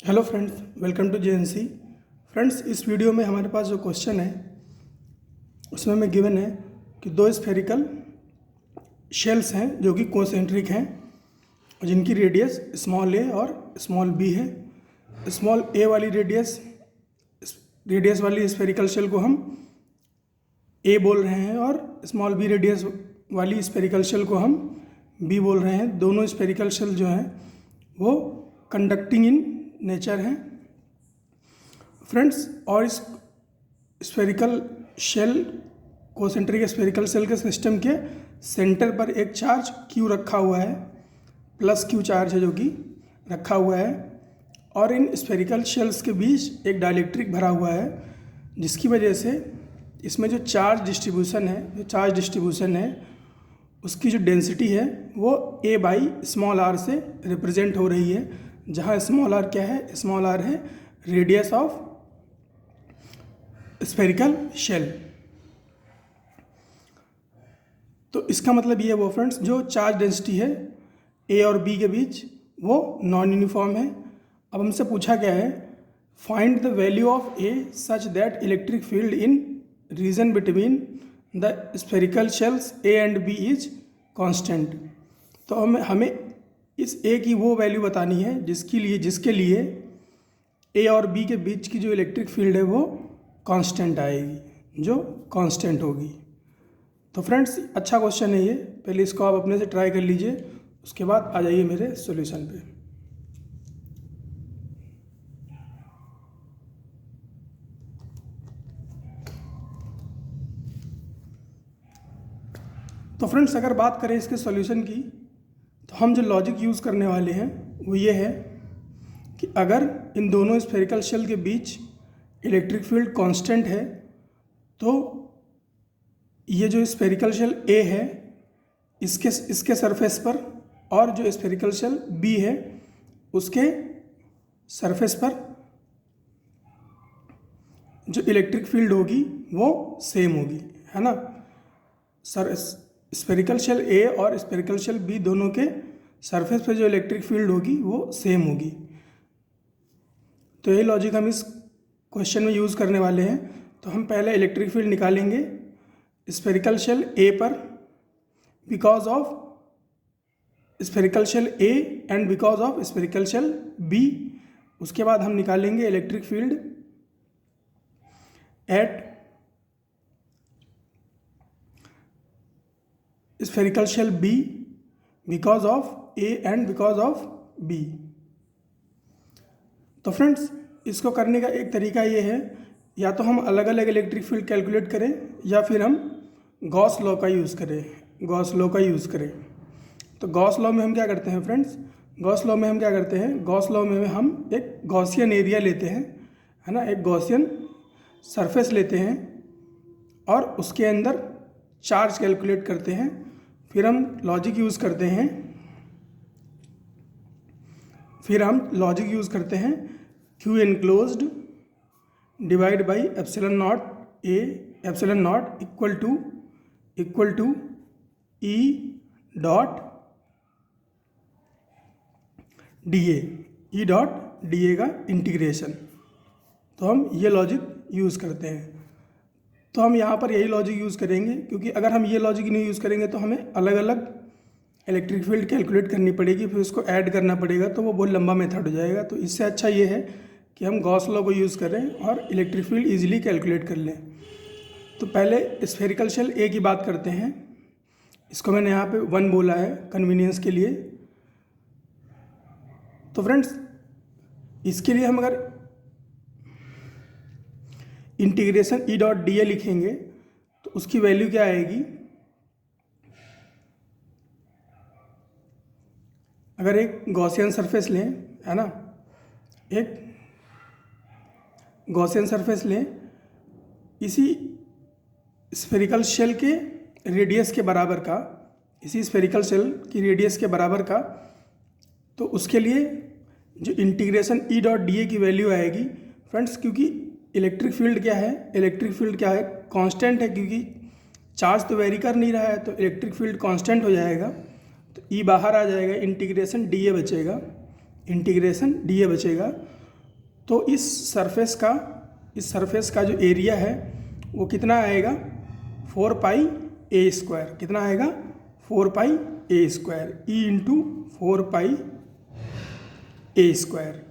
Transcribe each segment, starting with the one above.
Hello friends, welcome to JNC. Friends, इस video में हमारे पास जो क्वेश्चन है उसमें हमें गिवन है कि दो स्फेरिकल शेल्स हैं जो कि कोसेंट्रिक हैं और जिनकी रेडियस स्मॉल ए और स्मॉल बी है। स्मॉल ए वाली रेडियस वाली स्फेरिकल शेल को हम ए बोल रहे हैं और स्मॉल बी रेडियस वाली स्फेरिकल शेल को हम बी बोल रहे हैं। दोनों स्फेरिकल शेल जो हैं वो कंडक्टिंग इन नेचर हैं फ्रेंड्स। और इस spherical shell concentric spherical shell के सिस्टम के सेंटर पर एक चार्ज क्यू रखा हुआ है, प्लस क्यू चार्ज है जो कि रखा हुआ है। और इन स्फेरिकल शेल्स के बीच एक डाइलेक्ट्रिक भरा हुआ है, जिसकी वजह से इसमें जो चार्ज डिस्ट्रीब्यूशन है उसकी जो डेंसिटी है वो ए बाई स्मॉल आर से रिप्रेजेंट हो रही है, जहाँ स्मॉल आर क्या है? स्मॉल आर है रेडियस ऑफ स्फेरिकल शेल। तो इसका मतलब ये वो फ्रेंड्स, जो चार्ज डेंसिटी है ए और बी के बीच वो नॉन यूनिफॉर्म है। अब हमसे पूछा गया है find the value of A such that electric field in region between the spherical shells A and B is constant. तो हमें इस ए की वो वैल्यू बतानी है जिसके लिए ए और बी के बीच की जो इलेक्ट्रिक फील्ड है वो कांस्टेंट आएगी, जो कांस्टेंट होगी। तो फ्रेंड्स, अच्छा क्वेश्चन है ये, पहले इसको आप अपने से ट्राई कर लीजिए, उसके बाद आ जाइए मेरे सॉल्यूशन पे। तो फ्रेंड्स, अगर बात करें इसके सॉल्यूशन की, तो हम जो लॉजिक यूज़ करने वाले हैं वो ये है कि अगर इन दोनों स्फेरिकल शेल के बीच इलेक्ट्रिक फील्ड कांस्टेंट है तो ये जो स्फेरिकल शेल ए है इसके सरफेस पर और जो स्फेरिकल शेल बी है उसके सरफेस पर जो इलेक्ट्रिक फील्ड होगी वो सेम होगी, है ना। स्फेरिकल शेल ए और स्फेरिकल शेल बी दोनों के सरफेस पे जो इलेक्ट्रिक फील्ड होगी वो सेम होगी। तो यही लॉजिक हम इस क्वेश्चन में यूज़ करने वाले हैं। तो हम पहले इलेक्ट्रिक फील्ड निकालेंगे स्फेरिकल शेल ए पर because of spherical shell A and because of spherical shell B. उसके बाद हम निकालेंगे electric field at spherical shell B because of A and because of B. तो फ्रेंड्स, इसको करने का एक तरीका ये है, या तो हम अलग अलग इलेक्ट्रिक फील्ड कैलकुलेट करें या फिर हम गॉस लॉ का यूज़ करें। तो गॉस लॉ में हम क्या करते हैं फ्रेंड्स? गॉस लॉ में हम एक गॉसियन एरिया लेते हैं, है ना, एक गॉसियन सरफेस लेते हैं और उसके अंदर चार्ज कैलकुलेट करते हैं। फिर हम लॉजिक यूज़ करते हैं Q enclosed divide by epsilon naught A, epsilon naught equal to E dot D A का इंटीग्रेशन। तो हम ये लॉजिक यूज़ करते हैं। तो हम यहाँ पर यही लॉजिक यूज़ करेंगे, क्योंकि अगर हम ये लॉजिक नहीं यूज़ करेंगे तो हमें अलग अलग इलेक्ट्रिक फील्ड कैलकुलेट करनी पड़ेगी, फिर उसको ऐड करना पड़ेगा, तो वो बहुत लंबा मेथड हो जाएगा। तो इससे अच्छा ये है कि हम गॉस लॉ को यूज़ करें और इलेक्ट्रिक फील्ड ईजिली कैलकुलेट कर लें। तो पहले स्फेरिकल शेल ए की बात करते हैं। इसको मैंने यहाँ पे 1 बोला है कन्वीनियंस के लिए। तो फ्रेंड्स, इसके लिए हम अगर इंटीग्रेशन ई डॉट डी ए लिखेंगे तो उसकी वैल्यू क्या आएगी? अगर एक गॉसियन सरफेस लें, है ना, एक गॉसियन सरफेस लें इसी स्फेरिकल शेल के रेडियस के बराबर का, इसी स्फेरिकल शेल की रेडियस के बराबर का, तो उसके लिए जो इंटीग्रेशन ई डॉट डी ए की वैल्यू आएगी फ्रेंड्स, क्योंकि इलेक्ट्रिक फील्ड क्या है? कांस्टेंट है, क्योंकि चार्ज तो वेरी कर नहीं रहा है, तो इलेक्ट्रिक फील्ड कांस्टेंट हो जाएगा। तो ई बाहर आ जाएगा, इंटीग्रेशन डी ए बचेगा। तो इस सरफेस का जो एरिया है वो कितना आएगा, 4 पाई ए स्क्वायर। कितना आएगा, 4 pi A square, E into 4 pi A square.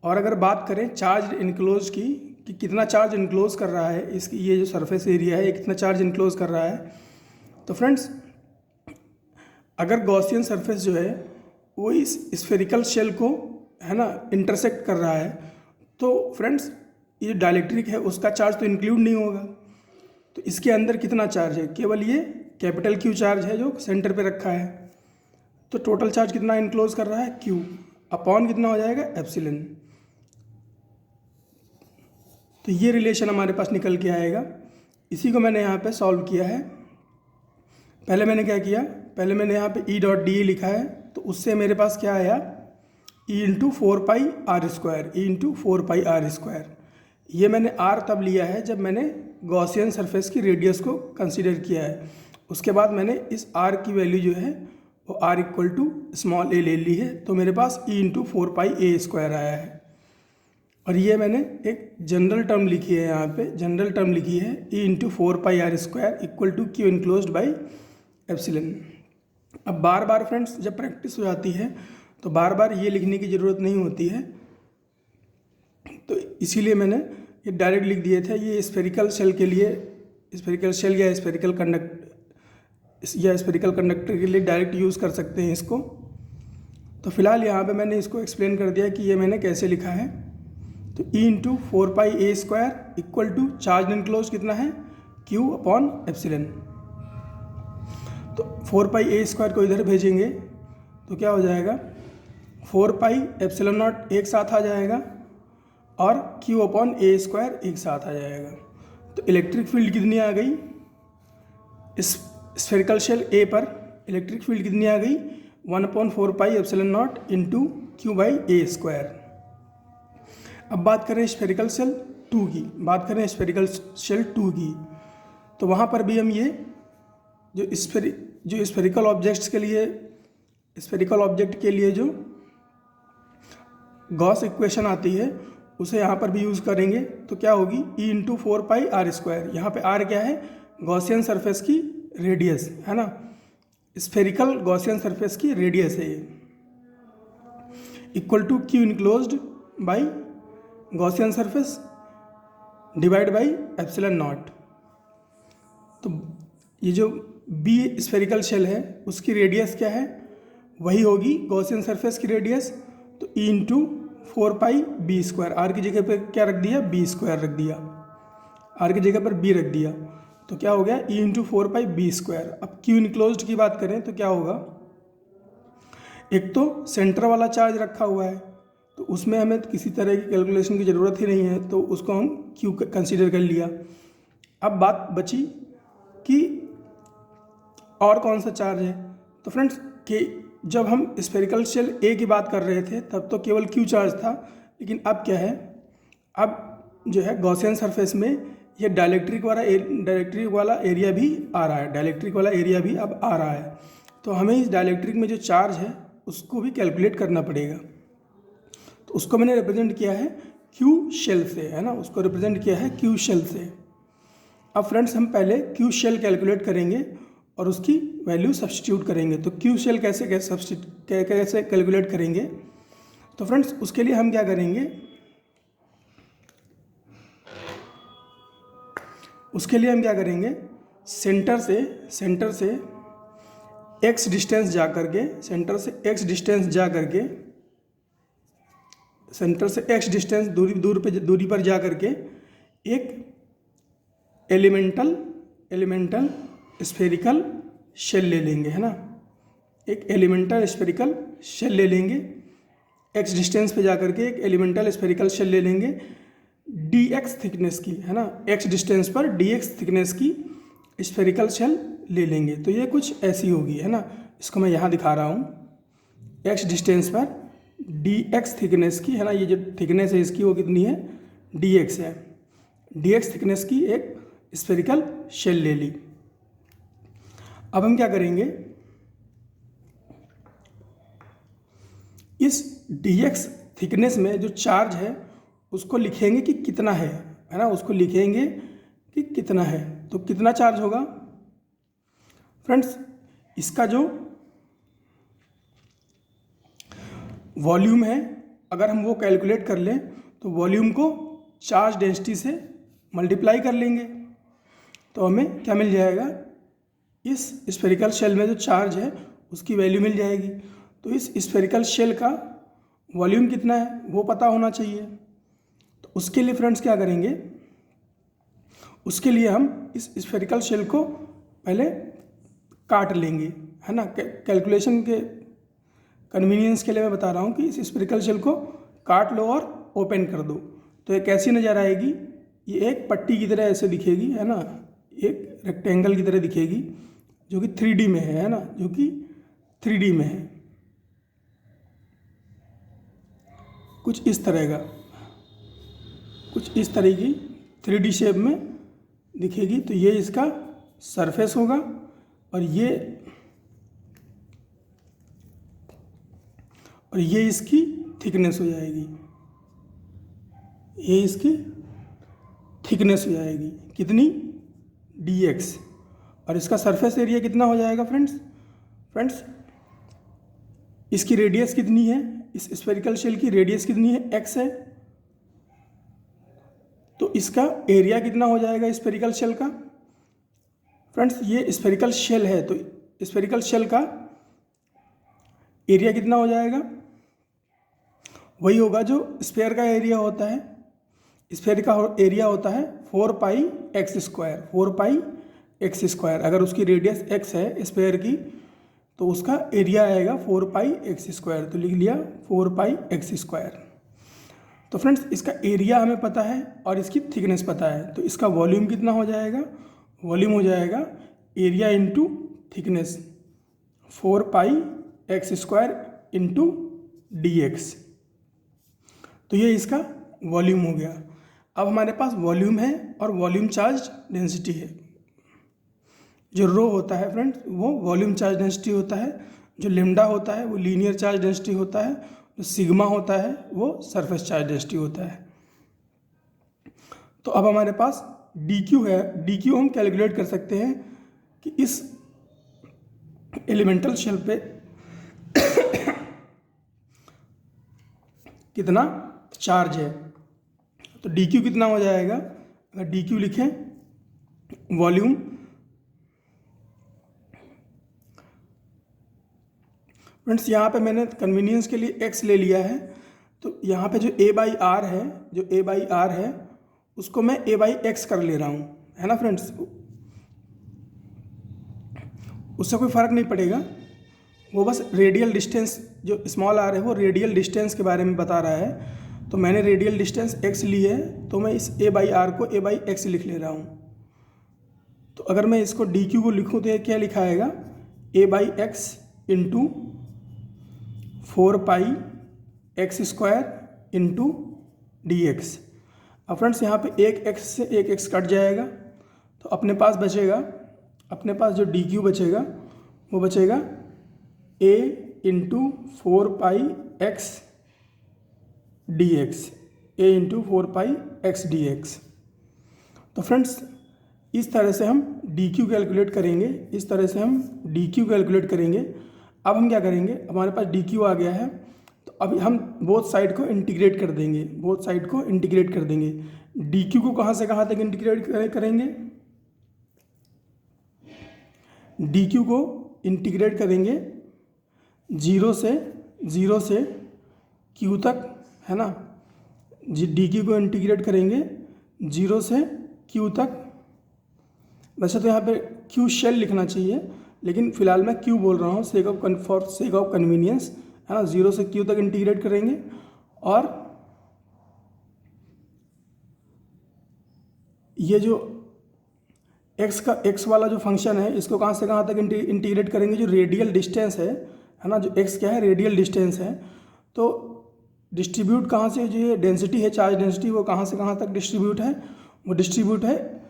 और अगर बात करें चार्ज इनक्लोज की, कि कितना चार्ज इनक्लोज कर रहा है इसकी, ये जो सरफेस एरिया है ये कितना चार्ज इनक्लोज कर रहा है, तो फ्रेंड्स अगर गॉसियन सरफेस जो है वो इस स्फेरिकल शेल को, है ना, इंटरसेक्ट कर रहा है, तो फ्रेंड्स ये डाइलेक्ट्रिक है उसका चार्ज तो इंक्लूड नहीं होगा। तो इसके अंदर कितना चार्ज है, केवल ये कैपिटल क्यू चार्ज है जो सेंटर पे रखा है। तो टोटल चार्ज कितना इनक्लोज कर रहा है, क्यू, अपॉन कितना हो जाएगा, एप्सिलन। तो ये रिलेशन हमारे पास निकल के आएगा। इसी को मैंने यहाँ पे सॉल्व किया है। पहले मैंने क्या किया, पहले मैंने यहाँ पे ई डॉट डी लिखा है, तो उससे मेरे पास क्या आया, E into 4 pi R square, E into 4 pi R square. ये मैंने आर तब लिया है जब मैंने गॉसियन सरफेस की रेडियस को कंसीडर किया है। उसके बाद मैंने इस आर की वैल्यू जो है वो आर इक्वल टू स्मॉल ए ले ली है, तो मेरे पास ई इंटू 4 पाई ए स्क्वायर आया है। और ये मैंने एक जनरल टर्म लिखी है, यहाँ पे जनरल टर्म लिखी है, E into 4 pi R square equal to Q enclosed by epsilon. अब बार बार फ्रेंड्स जब प्रैक्टिस हो जाती है तो बार बार ये लिखने की ज़रूरत नहीं होती है, तो इसीलिए मैंने ये डायरेक्ट लिख दिए थे। ये स्फेरिकल शेल के लिए, स्फेरिकल शेल या स्फेरिकल कंडक्टर के लिए डायरेक्ट यूज़ कर सकते हैं इसको। तो फिलहाल यहाँ पे मैंने इसको एक्सप्लेन कर दिया कि ये मैंने कैसे लिखा है। तो E into 4 pi A square equal to charge enclose कितना है, क्यू अपॉन एप्सिलन। तो 4 पाई ए स्क्वायर को इधर भेजेंगे तो क्या हो जाएगा, 4 पाई एप्सिलन नॉट एक साथ आ जाएगा और क्यू अपॉन ए स्क्वायर एक साथ आ जाएगा। तो इलेक्ट्रिक फील्ड कितनी आ गई, इस स्फेरिकल शेल ए पर इलेक्ट्रिक फील्ड कितनी आ गई, 1/4 pi epsilon naught into q by A square. अब बात करें स्फेरिकल शेल 2 की, बात करें स्फेरिकल शेल 2 की, तो वहाँ पर भी हम ये जो स्फेरिकल ऑब्जेक्ट्स के लिए, स्फेरिकल ऑब्जेक्ट के लिए जो गॉस इक्वेशन आती है उसे यहाँ पर भी यूज़ करेंगे। तो क्या होगी, E into 4 pi R square. यहाँ पे आर क्या है, गॉसियन सरफेस की रेडियस है ना, स्फेरिकल गॉसियन सरफेस की रेडियस है ये, equal to Q enclosed by Gaussian surface divide by epsilon naught. तो ये जो बी स्फेरिकल शेल है उसकी रेडियस क्या है, वही होगी गॉसियन सरफेस की रेडियस। तो E into 4 pi B square, R की जगह पर क्या रख दिया, बी स्क्वायर रख दिया, आर की जगह पर बी रख दिया, तो क्या हो गया, ई इंटू 4 पाई बी स्क्वायर। अब क्यू इनक्लोज्ड की बात करें तो क्या होगा, एक तो सेंटर वाला चार्ज रखा हुआ है तो उसमें हमें किसी तरह की कैलकुलेशन की ज़रूरत ही नहीं है, तो उसको हम क्यू कंसीडर कर लिया। अब बात बची कि और कौन सा चार्ज है। तो फ्रेंड्स कि जब हम स्फेरिकल शेल ए की बात कर रहे थे तब तो केवल क्यू चार्ज था, लेकिन अब क्या है, अब जो है गॉसियन सरफेस में ये डाइलेक्ट्रिक वाला एरिया भी आ रहा है, डाइलेक्ट्रिक वाला एरिया भी अब आ रहा है। तो हमें इस डाइलेक्ट्रिक में जो चार्ज है उसको भी कैलकुलेट करना पड़ेगा। तो उसको मैंने रिप्रेजेंट किया है क्यू शेल से, है ना, उसको रिप्रेजेंट किया है क्यू शेल से। अब फ्रेंड्स हम पहले क्यू शेल कैलकुलेट करेंगे और उसकी वैल्यू सब्स्टिट्यूट करेंगे। तो क्यू शेल कैसे कैलकुलेट करेंगे, तो फ्रेंड्स उसके लिए हम क्या करेंगे, उसके लिए हम क्या करेंगे, सेंटर से एक्स डिस्टेंस जा करके, सेंटर से एक्स डिस्टेंस दूरी पर जा करके एक एलिमेंटल स्फेरिकल शेल ले लेंगे, है ना, एक एलिमेंटल स्फेरिकल शेल ले लेंगे, एक्स डिस्टेंस पे जा करके एक एलिमेंटल स्फेरिकल शेल ले लेंगे dx थिकनेस की, है ना, x डिस्टेंस पर dx थिकनेस की स्फेरिकल शेल ले लेंगे। तो ये कुछ ऐसी होगी, है ना, इसको मैं यहाँ दिखा रहा हूँ, x डिस्टेंस पर dx थिकनेस की, है ना, ये जो थिकनेस है इसकी वो कितनी है, dx है, dx थिकनेस की एक स्फेरिकल शेल ले ली। अब हम क्या करेंगे, इस dx थिकनेस में जो चार्ज है उसको लिखेंगे कि कितना है ना, उसको लिखेंगे कि कितना है। तो कितना चार्ज होगा फ्रेंड्स, इसका जो वॉल्यूम है अगर हम वो कैलकुलेट कर लें तो वॉल्यूम को चार्ज डेंसिटी से मल्टीप्लाई कर लेंगे तो हमें क्या मिल जाएगा, इस स्फेरिकल शेल में जो चार्ज है उसकी वैल्यू मिल जाएगी। तो इस स्फेरिकल शेल का वॉल्यूम कितना है वो पता होना चाहिए। तो उसके लिए फ्रेंड्स क्या करेंगे, उसके लिए हम इस स्फेरिकल शेल को पहले काट लेंगे, है ना। कैलकुलेशन के कन्वीनियंस के लिए मैं बता रहा हूँ कि इस स्फेरिकल शेल को काट लो और ओपन कर दो। तो ये कैसी नज़र आएगी, ये एक पट्टी की तरह ऐसे दिखेगी, है ना, एक रेक्टेंगल की तरह दिखेगी जो कि 3D में है ना, जो कि 3D में है, कुछ इस तरह का, कुछ इस तरह की 3D शेप में दिखेगी। तो ये इसका सरफेस होगा और ये इसकी थिकनेस हो जाएगी, ये इसकी थिकनेस हो जाएगी कितनी, dx। और इसका सरफेस एरिया कितना हो जाएगा फ्रेंड्स इसकी रेडियस कितनी है, इस स्फेरिकल शेल की रेडियस कितनी है, x है। तो इसका एरिया कितना हो जाएगा स्फेरिकल शेल का। फ्रेंड्स ये स्फेरिकल शेल है तो स्फेरिकल शेल का एरिया कितना हो जाएगा, वही होगा जो स्फेयर का एरिया होता है। स्फेयर का एरिया होता है 4 पाई एक्स स्क्वायर, 4 पाई एक्स स्क्वायर। अगर उसकी रेडियस x है स्फेयर की तो उसका एरिया आएगा 4 पाई एक्स स्क्वायर। तो लिख लिया 4 पाई एक्स स्क्वायर। तो फ्रेंड्स इसका एरिया हमें पता है और इसकी थिकनेस पता है, तो इसका वॉल्यूम कितना हो जाएगा, वॉल्यूम हो जाएगा एरिया इंटू थिकनेस, 4 पाई एक्स स्क्वायर इंटू dx। तो ये इसका वॉल्यूम हो गया। अब हमारे पास वॉल्यूम है और वॉल्यूम चार्ज डेंसिटी है। जो रो होता है फ्रेंड्स वो वॉल्यूम चार्ज डेंसिटी होता है, जो लेमडा होता है वो लीनियर चार्ज डेंसिटी होता है, जो सिग्मा होता है वो सरफेस चार्ज डेंसिटी होता है। तो अब हमारे पास dq है, dq हम कैलकुलेट कर सकते हैं कि इस एलिमेंटल शेल पे कितना चार्ज है। तो dq कितना हो जाएगा, अगर dq लिखें वॉल्यूम, फ्रेंड्स यहाँ पे मैंने कन्वीनियंस के लिए x ले लिया है। तो यहाँ पे जो a/r है, जो a/r है उसको मैं a/x कर ले रहा हूँ, है ना फ्रेंड्स। उससे कोई फ़र्क नहीं पड़ेगा, वो बस रेडियल डिस्टेंस जो स्मॉल r है वो रेडियल डिस्टेंस के बारे में बता रहा है। तो मैंने रेडियल डिस्टेंस x ली है तो मैं इस a/r को a/x लिख ले रहा हूँ। तो अगर मैं इसको dq को लिखूँ तो ये क्या लिखाएगा, a/x इंटू 4 पाई एक्स स्क्वायर इंटू dx। अब फ्रेंड्स यहाँ पे एक x से एक x कट जाएगा तो अपने पास बचेगा, अपने पास जो dq बचेगा वो बचेगा a into 4 pi x dx, a into 4 pi x dx। तो फ्रेंड्स इस तरह से हम dq कैलकुलेट करेंगे, इस तरह से हम dq कैलकुलेट करेंगे। अब हम क्या करेंगे, हमारे पास dq आ गया है तो अभी हम बोथ साइड को इंटीग्रेट कर देंगे, बोथ साइड को इंटीग्रेट कर देंगे। dq को कहाँ से कहाँ तक इंटीग्रेट करेंगे, dq को इंटीग्रेट करेंगे 0 से q तक, है ना। dq को इंटीग्रेट करेंगे 0 से q तक। वैसे तो यहाँ पे q शेल लिखना चाहिए लेकिन फिलहाल मैं q बोल रहा हूँ फॉर सेक ऑफ कन्वीनियंस, है ना। 0 से q तक इंटीग्रेट करेंगे और ये जो x वाला जो फंक्शन है इसको कहाँ से कहाँ तक इंटीग्रेट करेंगे, जो रेडियल डिस्टेंस है ना, जो x क्या है रेडियल डिस्टेंस है। तो डिस्ट्रीब्यूट कहाँ से, जो ये डेंसिटी है चार्ज डेंसिटी वो कहाँ से कहाँ तक डिस्ट्रीब्यूट है, वो डिस्ट्रीब्यूट है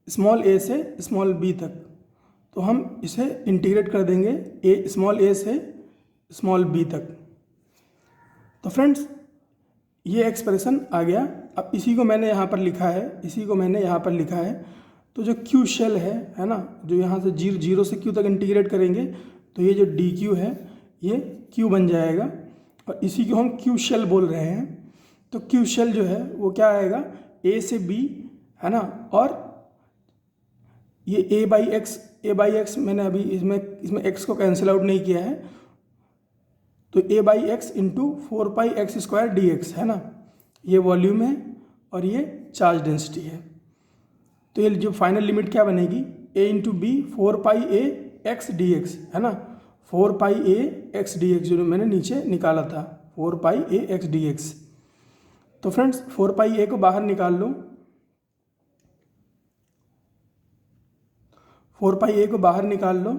स्मॉल a से स्मॉल b तक। तो हम इसे इंटीग्रेट कर देंगे स्मॉल a से स्मॉल b तक। तो फ्रेंड्स ये एक्सप्रेशन आ गया। अब इसी को मैंने यहाँ पर लिखा है, तो जो क्यू शेल है ना, जो यहाँ से जीरो से क्यू तक इंटीग्रेट करेंगे तो ये जो डी क्यू है ये क्यू बन जाएगा, और इसी को हम क्यू शेल बोल रहे हैं। तो क्यू शेल जो है वो क्या आएगा, ए से बी है ना, और ये ए बाई एक्स मैंने अभी इसमें एक्स को कैंसिल आउट नहीं किया है, तो a by x into 4πx² dx है ना, ये वॉल्यूम है और ये चार्ज डेंसिटी है। तो ये जो फाइनल लिमिट क्या बनेगी, a into B 4πax dx है ना, 4πax dx जो मैंने नीचे निकाला था, 4πax dx। तो फ्रेंड्स 4πa को बाहर निकाल लो, 4πa को बाहर निकाल लो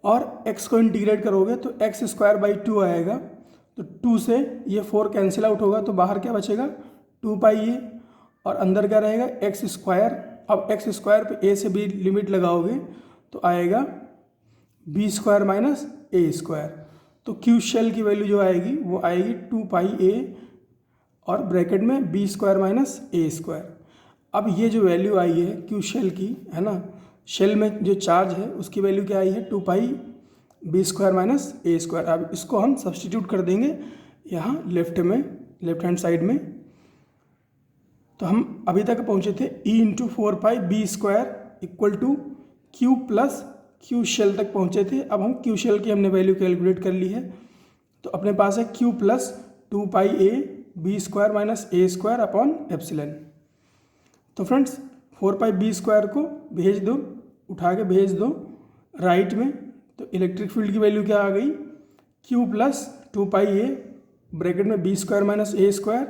और x को इंटीग्रेट करोगे तो x² 2 आएगा। तो 2 से ये 4 कैंसिल आउट होगा, तो बाहर क्या बचेगा 2πa, और अंदर क्या रहेगा x²। अब x² पे a से b लिमिट लगाओगे तो आएगा b² - a²। तो क्यू शेल की वैल्यू जो आएगी वो आएगी 2πa और ब्रैकेट में b² - a²। अब ये जो वैल्यू आई है क्यू शेल की है ना, शेल में जो चार्ज है उसकी वैल्यू क्या आई है 2πb² - a²। अब इसको हम सब्सटीट्यूट कर देंगे यहाँ लेफ्ट हैंड साइड में। तो हम अभी तक पहुँचे थे e into 4πb² equal to Q plus Q shell तक पहुँचे थे। अब हम क्यू शेल की हमने वैल्यू कैलकुलेट कर ली है, तो अपने पास है Q plus 2πa b² - a² upon epsilon. तो फ्रेंड्स 4πb² को भेज दो, उठा के भेज दो राइट में, तो इलेक्ट्रिक फील्ड की वैल्यू क्या आ गई, q प्लस 2πa ब्रैकेट में b² - a²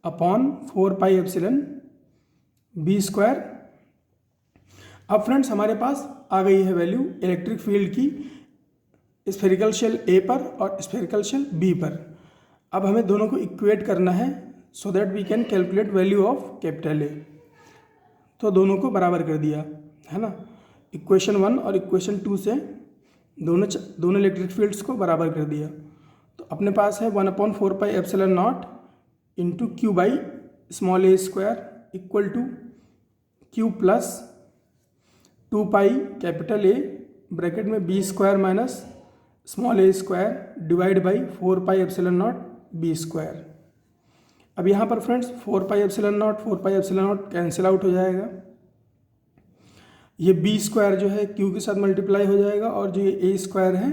upon 4π epsilon b²। अब फ्रेंड्स हमारे पास आ गई है वैल्यू इलेक्ट्रिक फील्ड की स्फेरिकल शेल A पर और स्फेरिकल शेल B पर। अब हमें दोनों को इक्वेट करना है so that we can calculate value of capital A। तो दोनों को बराबर कर दिया है ना, इक्वेशन 1 और इक्वेशन 2 से दोनों इलेक्ट्रिक फील्ड्स को बराबर कर दिया। तो अपने पास है 1/4π epsilon naught into q by small a² equal to Q plus 2π capital A bracket में b² - small a² divide by 4π epsilon naught b²। अब यहाँ पर friends 4π epsilon naught cancel out हो जाएगा, ये b² जो है q के साथ मल्टीप्लाई हो जाएगा, और जो ये a² है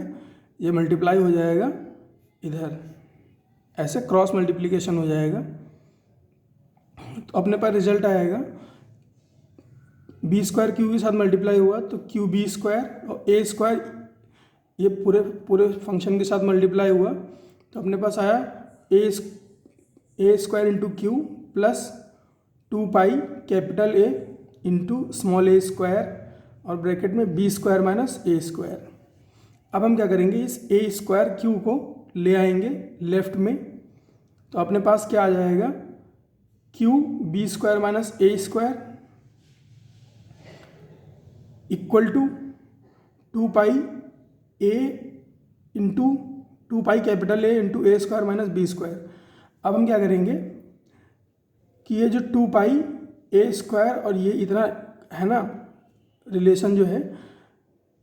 ये मल्टीप्लाई हो जाएगा इधर, ऐसे क्रॉस मल्टीप्लिकेशन हो जाएगा। तो अपने पास रिजल्ट आएगा b² q के साथ मल्टीप्लाई हुआ तो qb² और a² ये पूरे फंक्शन के साथ मल्टीप्लाई हुआ, तो अपने पास आया a² into q plus 2π capital A into small a² और ब्रैकेट में b² - a²। अब हम क्या करेंगे, इस a² q को ले आएंगे लेफ्ट में, तो अपने पास क्या आ जाएगा q b² - a² equal to 2π a into 2π capital A into a² - b²। अब हम क्या करेंगे कि ये जो 2π a² और ये इतना है ना रिलेशन जो है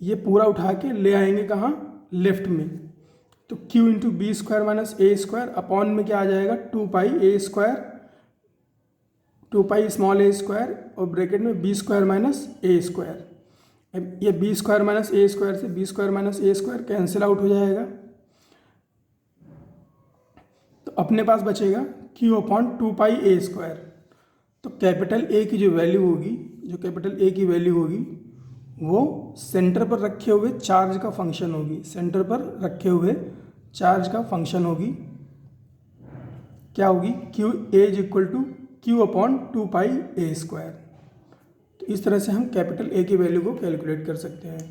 ये पूरा उठा के ले आएंगे कहाँ, लेफ्ट में। तो q into b² - a² upon में क्या आ जाएगा 2π स्मॉल a² और ब्रैकेट में b² - a²। अब ये b² - a² से b² - a² कैंसिल आउट हो जाएगा, तो अपने पास बचेगा q अपॉन 2π a²। तो कैपिटल A की जो वैल्यू होगी वो सेंटर पर रखे हुए चार्ज का फंक्शन होगी, क्या होगी q A is equal to q upon 2π a²। तो इस तरह से हम कैपिटल A की वैल्यू को कैलकुलेट कर सकते हैं।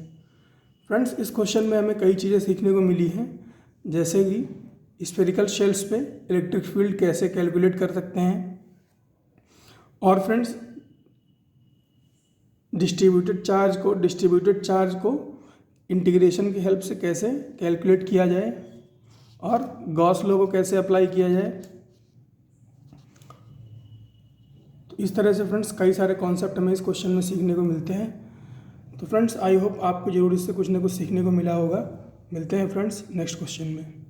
फ्रेंड्स इस क्वेश्चन में हमें कई चीज़ें सीखने को मिली हैं, जैसे कि स्फेरिकल शेल्स पे इलेक्ट्रिक फील्ड कैसे कैलकुलेट कर सकते हैं, और फ्रेंड्स डिस्ट्रीब्यूटेड चार्ज को इंटीग्रेशन की हेल्प से कैसे कैलकुलेट किया जाए, और गॉस लॉ को कैसे अप्लाई किया जाए। तो इस तरह से फ्रेंड्स कई सारे कॉन्सेप्ट हमें इस क्वेश्चन में सीखने को मिलते हैं। तो फ्रेंड्स आई होप आपको ज़रूर इससे कुछ ना कुछ सीखने को मिला होगा। मिलते हैं फ्रेंड्स नेक्स्ट क्वेश्चन में।